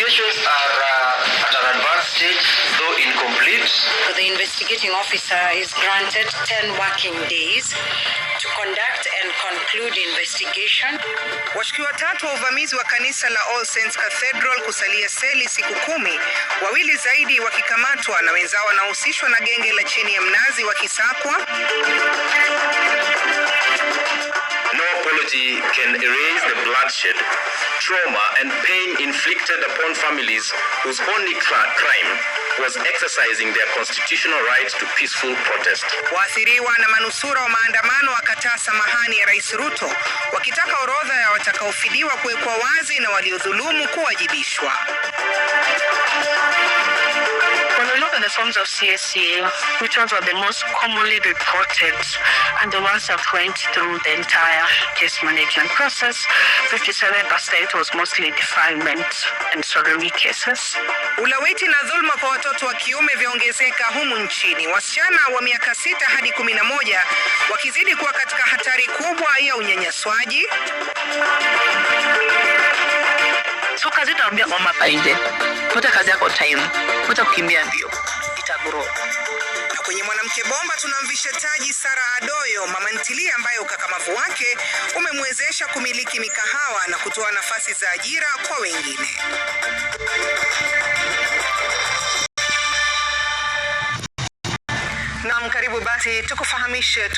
investigations are at an advanced stage, though incomplete. The investigating officer is granted 10 working days to conduct and conclude investigation. Washukiwa watatu wa uvamizi wa kanisa la All Saints Cathedral kusalia seli siku 10, wawili zaidi wakikamatwa na wenzao wanahusishwa na genge la chini ya mnazi wakisakwa. No apology can erase the bloodshed, trauma and pain inflicted upon families whose only crime was exercising their constitutional right to peaceful protest. Waathiriwa na manusura wa maandamano wakataa samahani ya Rais Ruto, wakitaka orodha ya watakaofidiwa kuwekwa wazi na waliodhulumu kuwajibishwa. When we look at the forms of CSA, which ones were the most commonly reported and the ones that went through the entire case management process, 57% was mostly defilement and sodomy cases. Ulawiti na dhulma kwa watoto wa kiume viongezeka humu nchini. Wasichana wa miaka 6 hadi 11 wakizidi kuwa katika hatari kubwa ya unyanyaswaji. So kazi tuambia mama painde. Kuta kazi yako time. Kuta kukimbia mbio. Itaguro. Na kwenye mwanamke bomba tunamvisha taji Sara Adoyo, mama ntilia ambaye ukakamavu wake umemwezesha kumiliki mikahawa na kutoa nafasi za ajira kwa wengine. Naam, karibu basi tukufahamishe